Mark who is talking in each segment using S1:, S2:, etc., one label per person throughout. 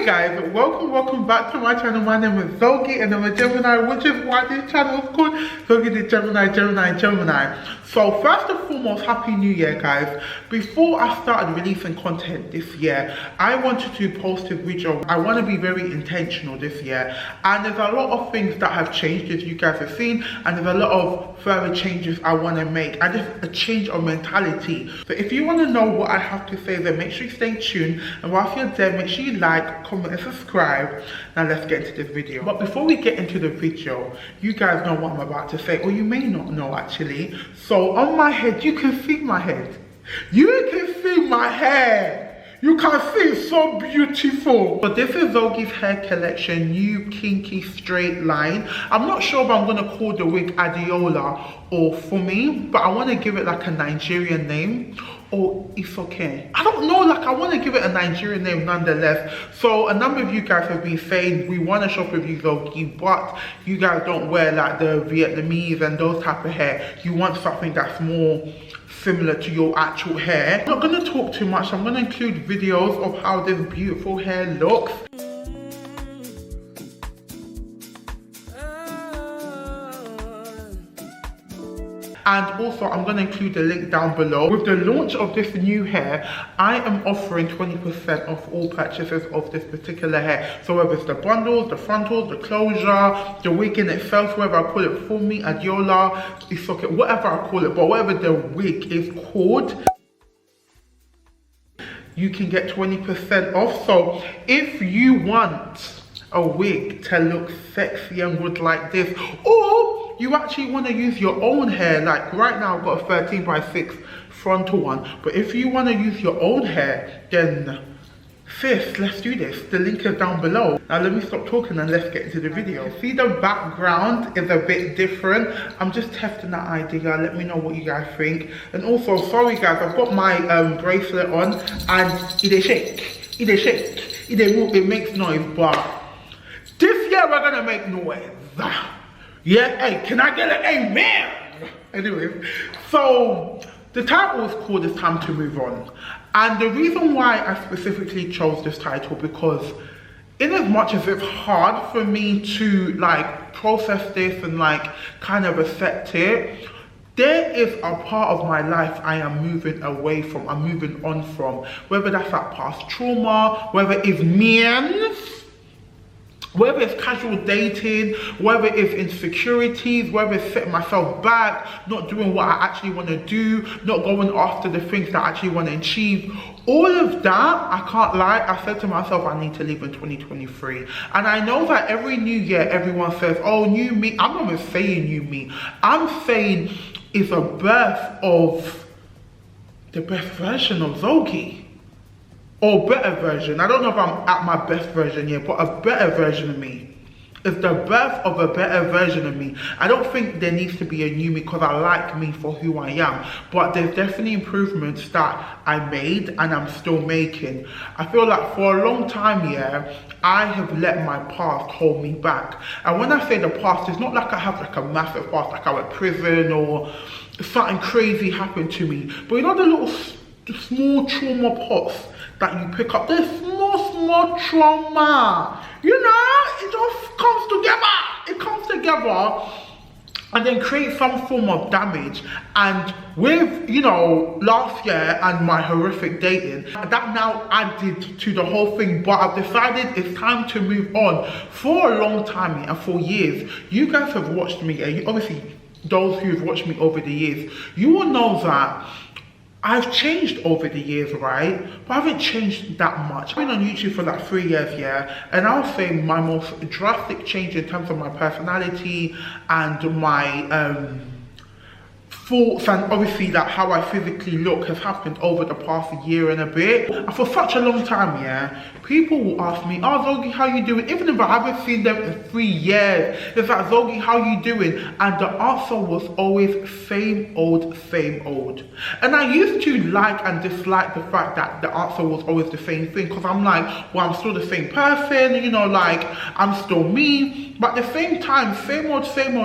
S1: Guys, welcome back to my channel. My name is Zogie and I'm a Gemini, which is why this channel is called Zogie the Gemini. So first and foremost, Happy New Year, guys. Before I started releasing content this year, I wanted to post a video. I want to be very intentional this year, and there's a lot of things that have changed, as you guys have seen, and there's a lot of further changes I want to make, and just a change of mentality. So if you want to know what I have to say, then make sure you stay tuned, and whilst you're there, make sure you like, comment and subscribe. Now let's get into this video. But before we get into the video, you guys know what I'm about to say, or you may not know actually. So on my head, you can see my head. You can see my hair. You can see it's so beautiful. But this is Zogie's hair collection, new kinky straight line. I'm not sure if I'm gonna call the wig Adiola or Fumi, but I want to give it like a Nigerian name, or it's okay. I don't know, like I want to give it a Nigerian name nonetheless. So a number of you guys have been saying we want to shop with you, Zogie, but you guys don't wear like the Vietnamese and those type of hair. You want something that's more similar to your actual hair. I'm not going to talk too much. I'm going to include videos of how this beautiful hair looks. And also, I'm going to include the link down below. With the launch of this new hair, I am offering 20% off all purchases of this particular hair. So whether it's the bundles, the frontals, the closure, the wig in itself, whether I call it Fumi, Adiola, Isoke, whatever I call it, but whatever the wig is called, you can get 20% off. So if you want a wig to look sexy and good like this, or you actually want to use your own hair, like right now I've got a 13x6 frontal one, but if you want to use your own hair, then sis, let's do this. The link is down below. Now let me stop talking and let's get into the video. See, the background is a bit different. I'm just testing that idea. Let me know what you guys think. And also, sorry guys, I've got my bracelet on and it shake, it move, it makes noise, but this year we're gonna make noise. Yeah, hey, can I get an amen? Anyways, so the title is called It's Time to Move On. And the reason why I specifically chose this title, because in as much as it's hard for me to like process this and like kind of accept it, there is a part of my life I am moving away from, I'm moving on from. Whether that's that past trauma, whether it's men, whether it's casual dating, whether it's insecurities, whether it's setting myself back, not doing what I actually want to do, not going after the things that I actually want to achieve. All of that, I can't lie, I said to myself, I need to leave in 2023. And I know that every new year, everyone says, oh, new me. I'm not even saying new me. I'm saying it's a birth of the best version of Zogie. Or better version. I don't know if I'm at my best version yet, but a better version of me. It's the birth of a better version of me. I don't think there needs to be a new me, because I like me for who I am. But there's definitely improvements that I made and I'm still making. I feel like for a long time, yeah, I have let my past hold me back. And when I say the past, it's not like I have like a massive past, like I went to prison or something crazy happened to me. But you know the little small trauma pots that you pick up, there's small trauma, you know, it just comes together and then create some form of damage. And with, you know, last year and my horrific dating, that now added to the whole thing. But I've decided it's time to move on. For a long time and for years, you guys have watched me, and obviously those who have watched me over the years, you will know that I've changed over the years, right? But I haven't changed that much. I've been on YouTube for like 3 years, yeah? And I'll say my most drastic change in terms of my personality and my thoughts, and obviously that how I physically look, has happened over the past year and a bit. And for such a long time, yeah, people will ask me, oh Zogie, how you doing? Even if I haven't seen them in 3 years, it's like, Zogie, how you doing? And the answer was always same old, same old. And I used to like and dislike the fact that the answer was always the same thing, because I'm like, well, I'm still the same person, you know, like I'm still me. But at the same time, same old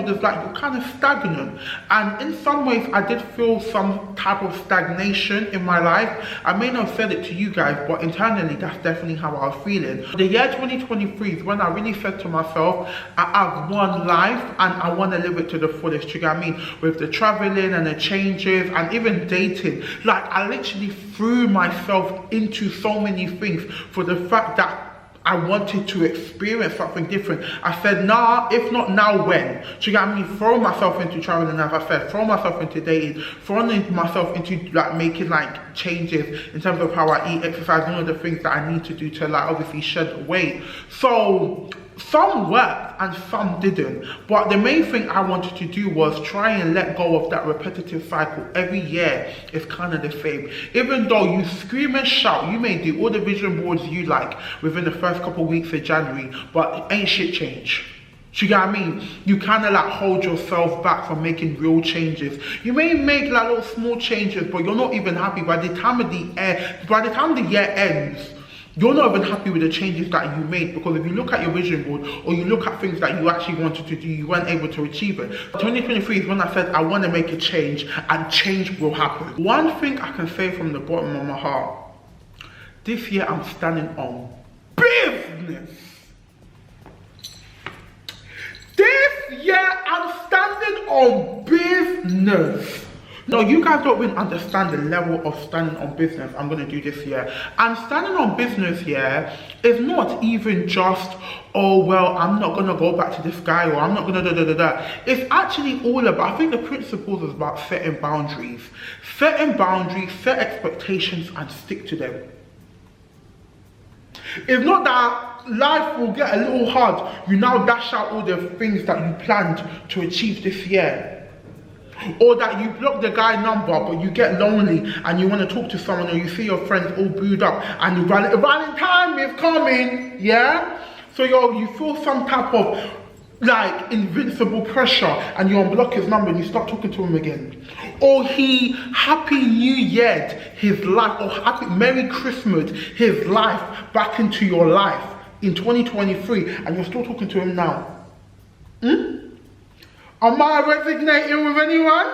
S1: is like, you're kind of stagnant. And in some ways, ways I did feel some type of stagnation in my life. I may not have said it to you guys, but internally that's definitely how I was feeling. The year 2023 is when I really said to myself, I have one life and I want to live it to the fullest. You get what I mean? With the traveling and the changes and even dating, like I literally threw myself into so many things for the fact that I wanted to experience something different. I said, nah, if not now, when? Do you get me? Throw myself into traveling, as I said, throw myself into dating, throwing myself into like making like changes in terms of how I eat, exercise, one of the things that I need to do to like obviously shed weight. So some worked and some didn't, but the main thing I wanted to do was try and let go of that repetitive cycle. Every year is kind of the same. Even though you scream and shout, you may do all the vision boards you like within the first couple of weeks of January, but ain't shit change. Do you get what I mean? You kind of like hold yourself back from making real changes. You may make like little small changes, but you're not even happy by the time the year ends. You're not even happy with the changes that you made, because if you look at your vision board or you look at things that you actually wanted to do, you weren't able to achieve it. 2023 is when I said I want to make a change, and change will happen. One thing I can say from the bottom of my heart, this year I'm standing on business. This year I'm standing on business. No, you guys don't even understand the level of standing on business I'm going to do this year. And standing on business here is not even just, oh, well, I'm not going to go back to this guy, or I'm not going to da-da-da-da. It's actually all about, I think the principles is about setting boundaries. Setting boundaries, set expectations, and stick to them. It's not that life will get a little hard, you now dash out all the things that you planned to achieve this year. Or that you block the guy number, but you get lonely and you want to talk to someone, or you see your friends all booed up and Valentine is coming, yeah? So you feel some type of like invincible pressure, and you unblock his number and you start talking to him again. Or he Happy New Year his life, or Happy Merry Christmas his life back into your life in 2023, and you're still talking to him now. Am I resonating with anyone?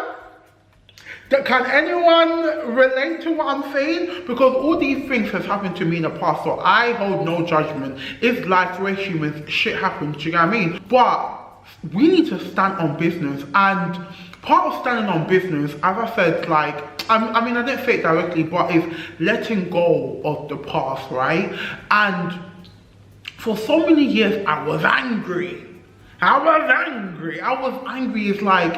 S1: Can anyone relate to what I'm saying? Because all these things have happened to me in the past, so I hold no judgment. It's life, we're humans, shit happens, do you know what I mean? But we need to stand on business, and part of standing on business, as I said, like, I mean, I didn't say it directly, but it's letting go of the past, right? And for so many years, I was angry. It's like,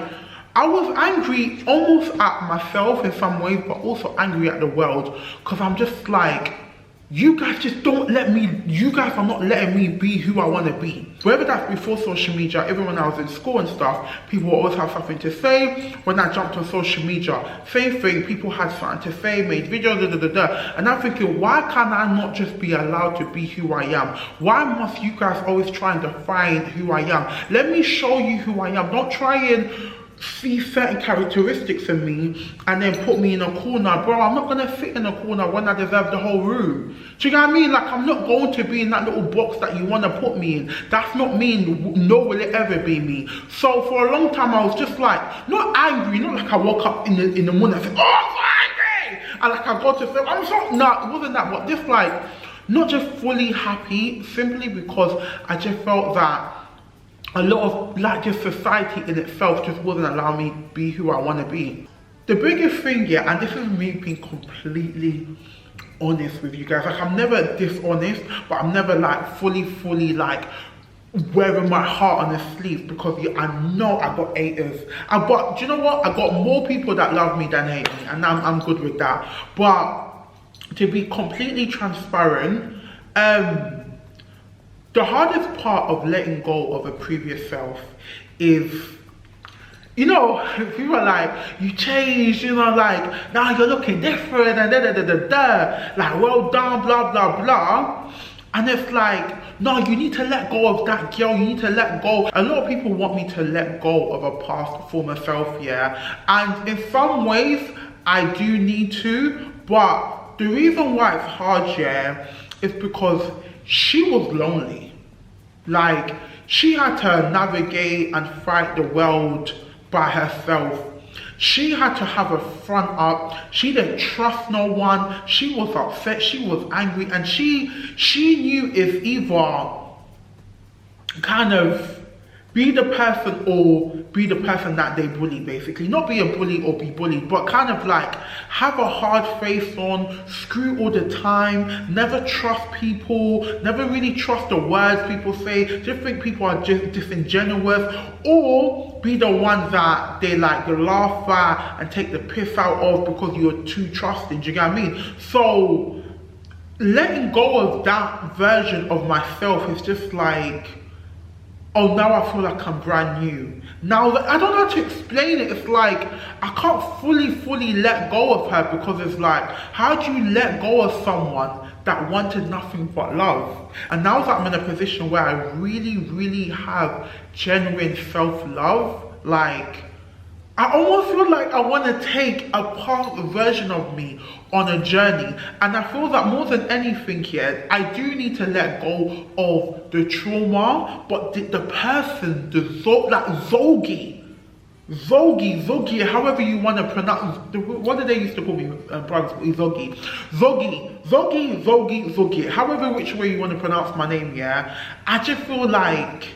S1: I was angry almost at myself in some ways, but also angry at the world, because I'm just like, you guys just don't let me, you guys are not letting me be who I want to be. Whether that's before social media, even when I was in school and stuff, people always have something to say. When I jumped on social media, same thing, people had something to say, made videos, and I'm thinking, why can't I not just be allowed to be who I am? Why must you guys always try and define who I am? Let me show you who I am. Don't try and see certain characteristics in me and then put me in a corner. Bro, I'm not going to fit in a corner when I deserve the whole room. Do you know what I mean? Like, I'm not going to be in that little box that you want to put me in. That's not me, nor will it ever be me. So for a long time I was just like, not angry, not like I woke up in the morning and said, oh, I'm so angry, and like I got to say, I'm so, no, it wasn't that, but just like, not just fully happy, simply because I just felt that a lot of like just society in itself just wasn't allowing me to be who I want to be. The biggest thing, yeah, and this is me being completely honest with you guys, like I'm never dishonest, but I'm never like fully like wearing my heart on the sleeve, because I know I got haters. But do you know what? I got more people that love me than hate me, and I'm good with that. But to be completely transparent, the hardest part of letting go of a previous self is, you know, people are like, you changed, you know, like, now you're looking different, and like, well done, blah, blah, blah. And it's like, no, you need to let go of that girl, you need to let go. A lot of people want me to let go of a past former self, yeah. And in some ways, I do need to, but the reason why it's hard, yeah, is because she was lonely. Like, she had to navigate and fight the world by herself. She had to have a front up. She didn't trust no one. She was upset. She was angry, and she knew if either kind of be the person or be the person that they bully, basically. Not be a bully or be bullied, but kind of like have a hard face on, screw all the time, never trust people, never really trust the words people say, just think people are just disingenuous, or be the ones that they like to laugh at and take the piss out of because you're too trusting. Do you get what I mean? So letting go of that version of myself is just like, oh, now I feel like I'm brand new. Now, I don't know how to explain it. It's like, I can't fully let go of her, because it's like, how do you let go of someone that wanted nothing but love? And now that I'm in a position where I really have genuine self-love, like, I almost feel like I want to take a past version of me on a journey, and I feel that more than anything here, I do need to let go of the trauma, but the person, Zogie, however you want to pronounce, what did they used to call me, Zogie, however which way you want to pronounce my name, yeah, I just feel like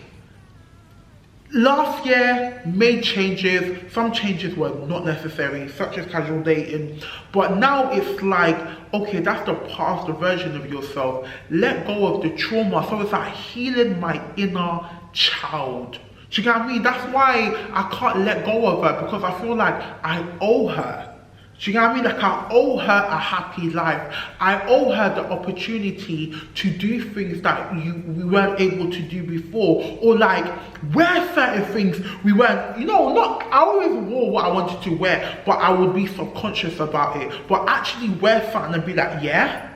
S1: last year made changes. Some changes were not necessary, such as casual dating, but now it's like, okay, that's the past version of yourself. Let go of the trauma. So it's like healing my inner child. Do you get what I mean? That's why I can't let go of her, because I feel like I owe her. Do you know what I mean? Like, I owe her a happy life. I owe her the opportunity to do things that we weren't able to do before, or like wear certain things we weren't, you know, not, I always wore what I wanted to wear, but I would be subconscious about it. But actually wear something and be like, yeah,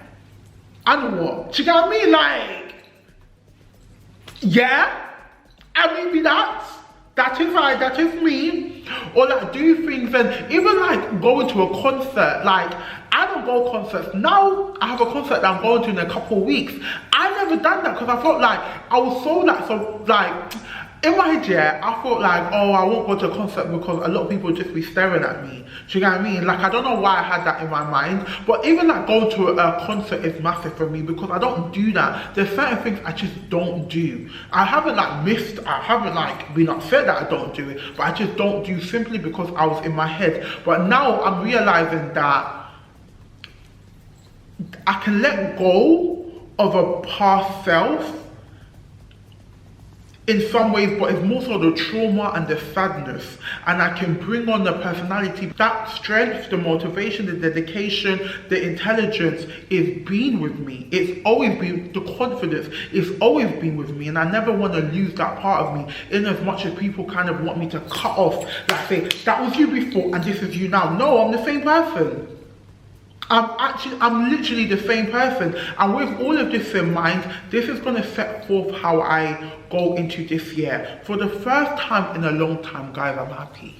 S1: and what? Do you know what I mean? Like, yeah, and maybe that is me. Or like do things, and even like going to a concert. Like, I don't go to concerts. Now I have a concert that I'm going to in a couple of weeks. I never done that because I felt like I was so like in my head, yeah, I felt like, oh, I won't go to a concert because a lot of people just be staring at me. Do you know what I mean? Like, I don't know why I had that in my mind, but even like going to a concert is massive for me because I don't do that. There's certain things I just don't do. I haven't like missed, I haven't like been upset that I don't do it, but I just don't do simply because I was in my head. But now I'm realizing that I can let go of a past self in some ways, but it's more so the trauma and the sadness, and I can bring on the personality. That strength, the motivation, the dedication, the intelligence is been with me. It's always been, the confidence is always been with me, and I never want to lose that part of me, in as much as people kind of want me to cut off, like say, that was you before and this is you now. No, I'm the same person. I'm literally the same person, and with all of this in mind, this is going to set forth how I go into this year. For the first time in a long time, guys, I'm happy.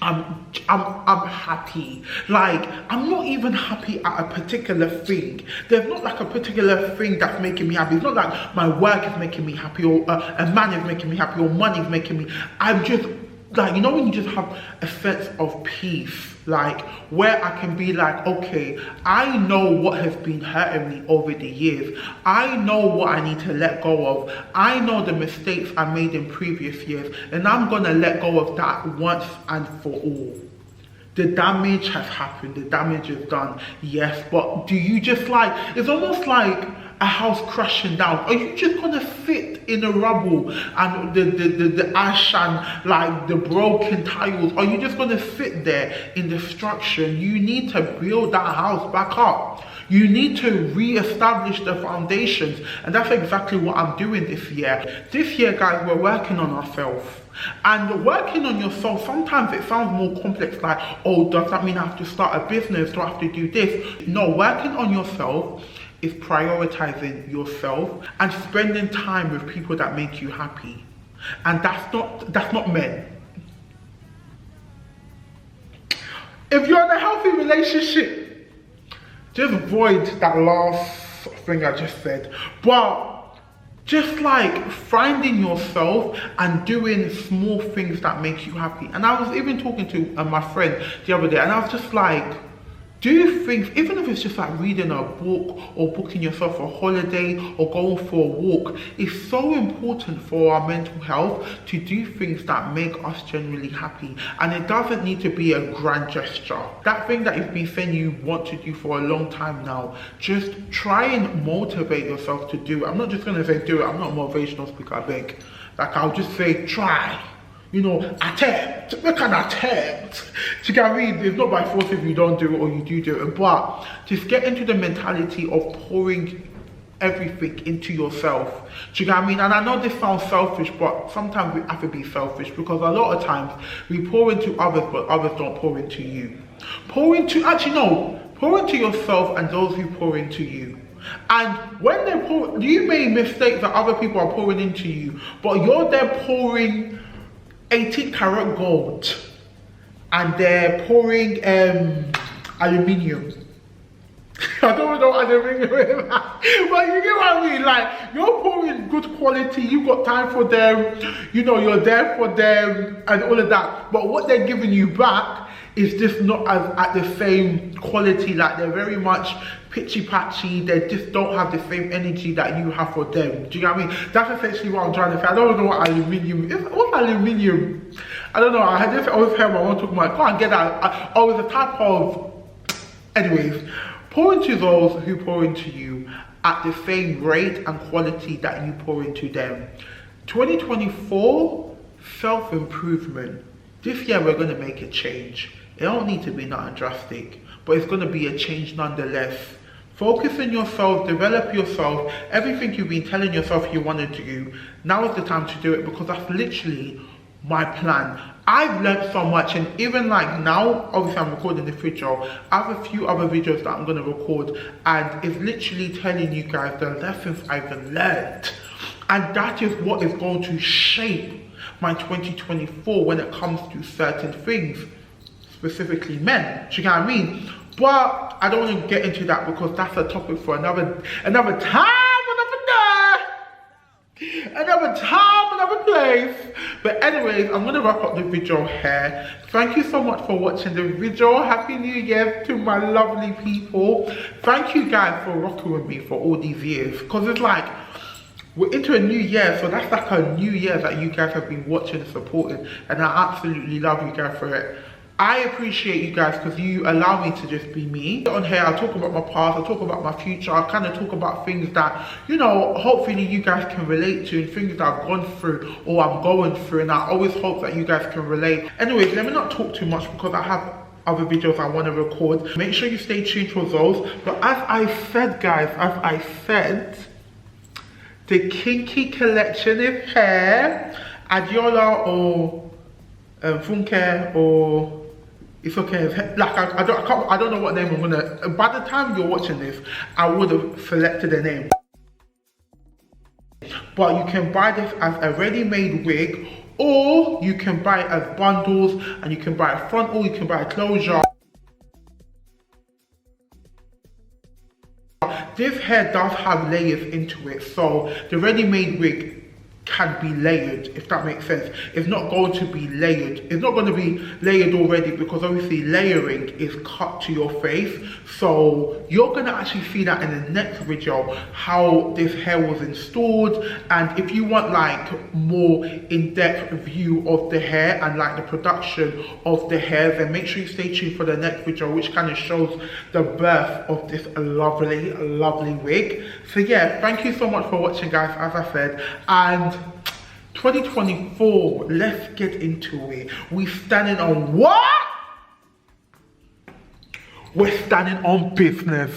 S1: I'm happy. Like, I'm not even happy at a particular thing. There's not like a particular thing that's making me happy. It's not like my work is making me happy, or a man is making me happy, or money is making me. I'm just like, you know when you just have a sense of peace, like where I can be like, okay, I know what has been hurting me over the years. I know what I need to let go of. I know the mistakes I made in previous years, and I'm gonna let go of that once and for all. The damage has happened, the damage is done, yes, but do you just like, it's almost like a house crashing down. Are you just gonna sit in the rubble and the ash and like the broken tiles? Are you just gonna sit there in destruction? You need to build that house back up. You need to re-establish the foundations, and that's exactly what I'm doing this year. This year, guys, we're working on ourselves. And working on yourself, sometimes it sounds more complex, like, oh, does that mean I have to start a business? Do I have to do this? No, working on yourself is prioritizing yourself and spending time with people that make you happy. And that's not men. If you're in a healthy relationship, just avoid that last thing I just said. But just like finding yourself and doing small things that make you happy. And I was even talking to my friend the other day, and I was just like, do things, even if it's just like reading a book or booking yourself a holiday or going for a walk. It's so important for our mental health to do things that make us genuinely happy. And it doesn't need to be a grand gesture. That thing that you've been saying you want to do for a long time now, just try and motivate yourself to do it. I'm not just going to say do it. I'm not a motivational speaker, I beg. Like, I'll just say try. You know, attempt, make an attempt. Do you get what I mean? It's not by force if you don't do it or you do it, but just get into the mentality of pouring everything into yourself. Do you get what I mean? And I know this sounds selfish, but sometimes we have to be selfish, because a lot of times we pour into others, but others don't pour into you. Pour into yourself and those who pour into you. And when they pour, you may mistake that other people are pouring into you, but you're there pouring 18-karat gold, and they're pouring aluminium. I don't know what aluminium is, but you get what I mean. Like, you're pouring good quality, you got time for them, you know, you're there for them and all of that, but what they're giving you back is just not as at the same quality. Like, they're very much pitchy patchy, they just don't have the same energy that you have for them. Do you know what I mean? That's essentially what I'm trying to say. I don't know what aluminium is. What's aluminium? I don't know. I had just always heard my mom talking about, can't get that. Oh, it's a type of, anyways, pour into those who pour into you at the same rate and quality that you pour into them. 2024, self-improvement. This year we're going to make a change. It don't need to be nothing drastic, but it's going to be a change nonetheless. Focus on yourself, develop yourself, everything you've been telling yourself you want to do. Now is the time to do it, because that's literally my plan. I've learned so much, and even like now, obviously I'm recording this video, I have a few other videos that I'm going to record, and it's literally telling you guys the lessons I've learned. And that is what is going to shape my 2024 when it comes to certain things, specifically men. Do you know what I mean? But I don't want to get into that, because that's a topic for another time, another place. But anyways, I'm gonna wrap up the video here. Thank you so much for watching the video. Happy New Year to my lovely people. Thank you guys for rocking with me for all these years, because it's like, we're into a new year, so that's like a new year that you guys have been watching and supporting, and I absolutely love you guys for it. I appreciate you guys, because you allow me to just be me. On here, I talk about my past, I talk about my future, I kind of talk about things that, you know, hopefully you guys can relate to, and things that I've gone through or I'm going through, and I always hope that you guys can relate. Anyways, let me not talk too much, because I have other videos I want to record. Make sure you stay tuned for those. But as I said, guys, the kinky collection is here. Adiola or Funke, or it's okay. Like, I don't know what name I'm gonna. By the time you're watching this, I would have selected a name. But you can buy this as a ready-made wig, or you can buy it as bundles, and you can buy a frontal, you can buy a closure. This hair does have layers into it, so the ready-made wig can be layered, if that makes sense. It's not going to be layered. It's not going to be layered already, because obviously layering is cut to your face. So you're going to actually see that in the next video, how this hair was installed. And if you want like more in-depth view of the hair and like the production of the hair, then make sure you stay tuned for the next video, which kind of shows the birth of this lovely wig. So yeah, thank you so much for watching, guys, as I said. And 2024, let's get into it. We standing on what? We're standing on business.